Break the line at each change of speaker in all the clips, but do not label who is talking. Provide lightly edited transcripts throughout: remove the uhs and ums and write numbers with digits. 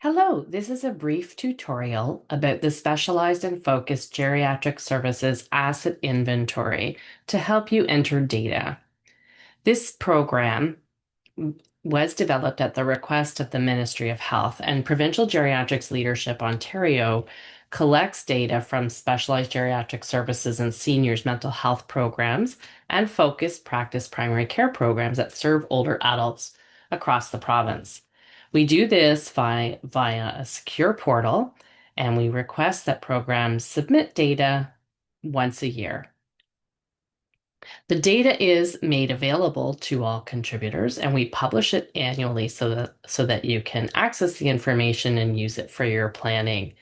Hello, this is a brief tutorial about the Specialized and Focused Geriatric Services Asset Inventory to help you enter data. This program was developed at the request of the Ministry of Health, and Provincial Geriatrics Leadership Ontario collects data from specialized geriatric services and seniors' mental health programs and focused practice primary care programs that serve older adults across the province. We do this via a secure portal, and we request that programs submit data once a year. The data is made available to all contributors, and we publish it annually so that you can access the information and use it for your planning.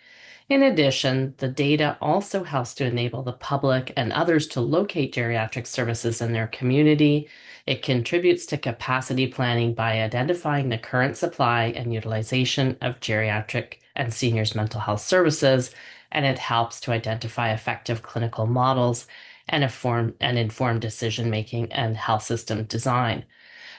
In addition, the data also helps to enable the public and others to locate geriatric services in their community. It contributes to capacity planning by identifying the current supply and utilization of geriatric and seniors mental health services, and it helps to identify effective clinical models and inform decision making and health system design.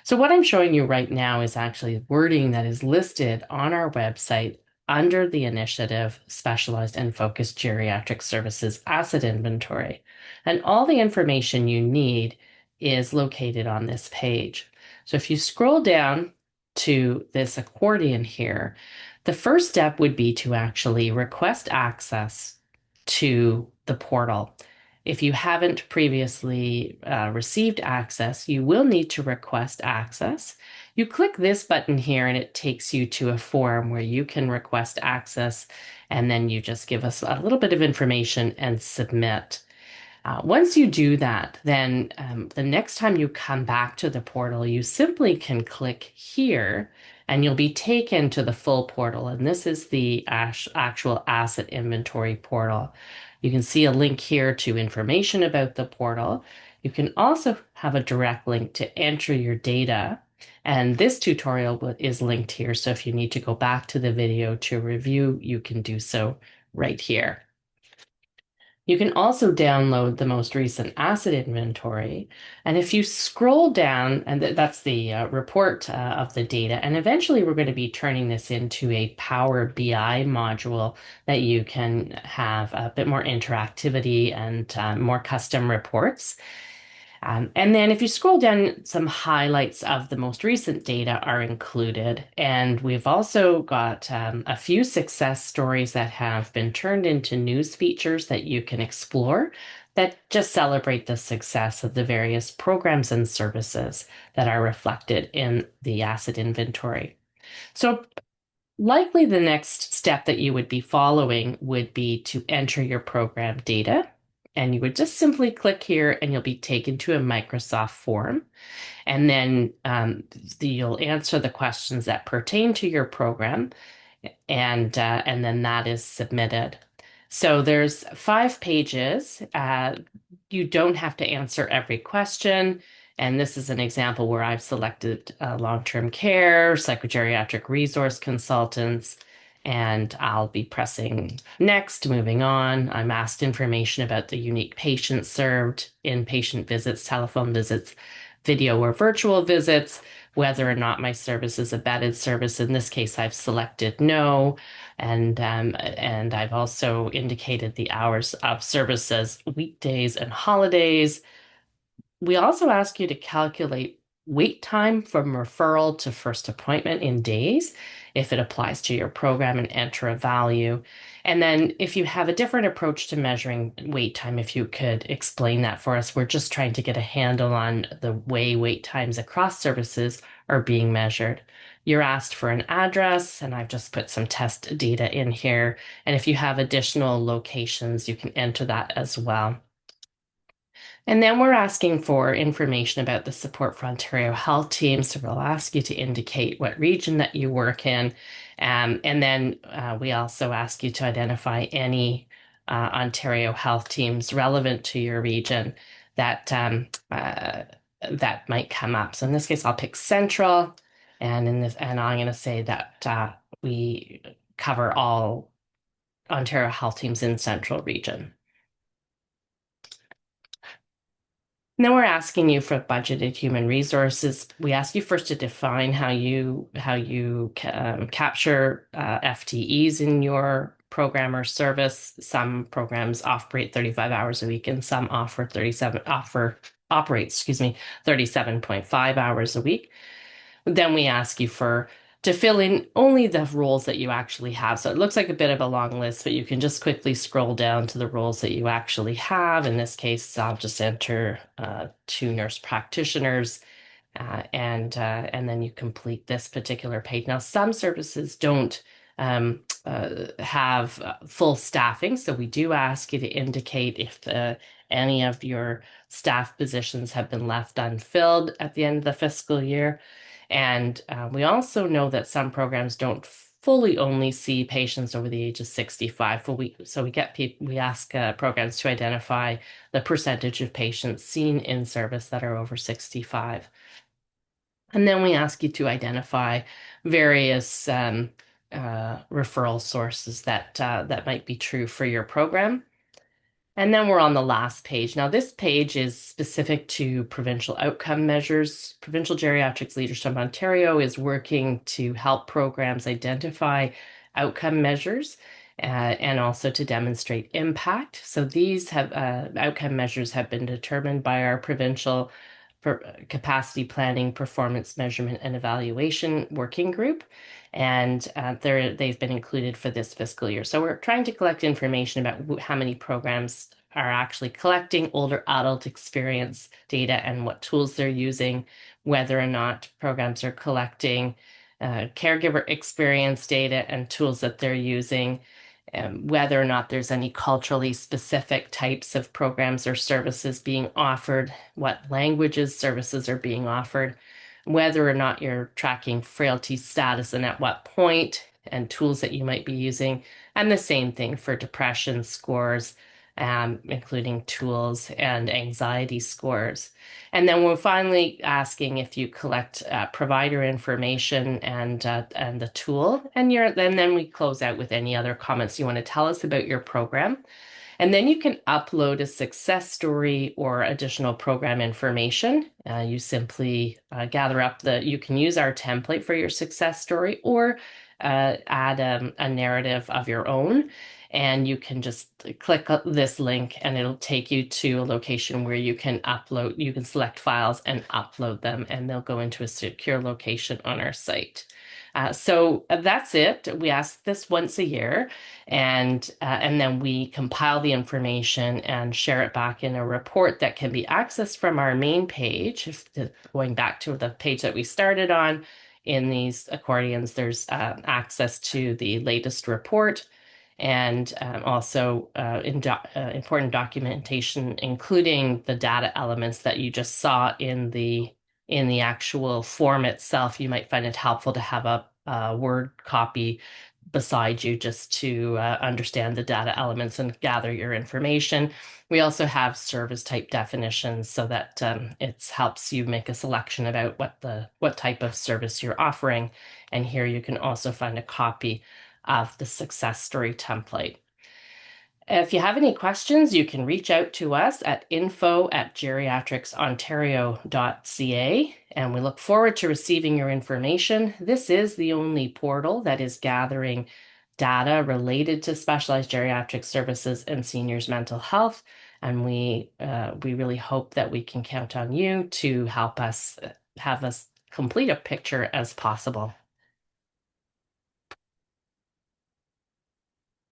So what I'm showing you right now is actually wording that is listed on our website under the initiative Specialized and Focused Geriatric Services Asset Inventory. And all the information you need is located on this page. So if you scroll down to this accordion here, the first step would be to actually request access to the portal. If you haven't previously received access, you will need to request access. You click this button here and it takes you to a form where you can request access, and then you just give us a little bit of information and submit. Once you do that, then the next time you come back to the portal, you simply can click here and you'll be taken to the full portal. And this is the actual asset inventory portal. You can see a link here to information about the portal. You can also have a direct link to enter your data. And this tutorial is linked here. So if you need to go back to the video to review, you can do so right here. You can also download the most recent asset inventory. And if you scroll down, and that's the report of the data, and eventually we're going to be turning this into a Power BI module that you can have a bit more interactivity and more custom reports. And then if you scroll down, some highlights of the most recent data are included. And we've also got a few success stories that have been turned into news features that you can explore that just celebrate the success of the various programs and services that are reflected in the asset inventory. So likely the next step that you would be following would be to enter your program data. And you would just simply click here and you'll be taken to a Microsoft form. And then you'll answer the questions that pertain to your program. And then that is submitted. So there's 5 pages. You don't have to answer every question. And this is an example where I've selected long-term care, psychogeriatric resource consultants, and I'll be pressing next, moving on. I'm asked information about the unique patients served, inpatient visits, telephone visits, video or virtual visits, whether or not my service is a vetted service. In this case, I've selected no, and I've also indicated the hours of services, weekdays and holidays. We also ask you to calculate wait time from referral to first appointment in days, if it applies to your program, and enter a value. And then if you have a different approach to measuring wait time, if you could explain that for us. We're just trying to get a handle on the way wait times across services are being measured. You're asked for an address, and I've just put some test data in here. And if you have additional locations, you can enter that as well. And then we're asking for information about the Support for Ontario Health Team. So we'll ask you to indicate what region that you work in. And then we also ask you to identify any Ontario Health Teams relevant to your region that might come up. So in this case, I'll pick Central, and I'm going to say that we cover all Ontario Health Teams in Central region. Now we're asking you for budgeted human resources. We ask you first to define how you capture FTEs in your program or service. Some programs operate 35 hours a week, and some operate, 37.5 hours a week. Then we ask you for to fill in only the roles that you actually have. So it looks like a bit of a long list, but you can just quickly scroll down to the roles that you actually have. In this case, I'll just enter two nurse practitioners, and then you complete this particular page. Now, some services don't have full staffing, so we do ask you to indicate if any of your staff positions have been left unfilled at the end of the fiscal year. And we also know that some programs don't fully only see patients over the age of 65. We ask programs to identify the percentage of patients seen in service that are over 65. And then we ask you to identify various referral sources that might be true for your program. And then we're on the last page. Now, this page is specific to provincial outcome measures. Provincial Geriatrics Leadership Ontario is working to help programs identify outcome measures and also to demonstrate impact. So these outcome measures have been determined by our provincial capacity planning, performance measurement, and evaluation working group. And they've been included for this fiscal year. So we're trying to collect information about how many programs are actually collecting older adult experience data and what tools they're using, whether or not programs are collecting caregiver experience data and tools that they're using, whether or not there's any culturally specific types of programs or services being offered, what languages services are being offered, whether or not you're tracking frailty status and at what point, and tools that you might be using. And the same thing for depression scores, including tools and anxiety scores. And then we're finally asking if you collect provider information and the tool. And then we close out with any other comments you want to tell us about your program. And then you can upload a success story or additional program information. You simply you can use our template for your success story or add a narrative of your own. And you can just click this link and it'll take you to a location where you can select files and upload them, and they'll go into a secure location on our site. So that's it. We ask this once a year, and then we compile the information and share it back in a report that can be accessed from our main page. Going back to the page that we started on, in these accordions, there's access to the latest report and also important documentation, including the data elements that you just saw in the actual form itself. You might find it helpful to have a Word copy beside you just to understand the data elements and gather your information. We also have service type definitions so that it helps you make a selection about what type of service you're offering. And here you can also find a copy of the success story template. If you have any questions, you can reach out to us at info@geriatricsontario.ca, and we look forward to receiving your information. This is the only portal that is gathering data related to specialized geriatric services and seniors' mental health, and we really hope that we can count on you to help us have as complete a picture as possible.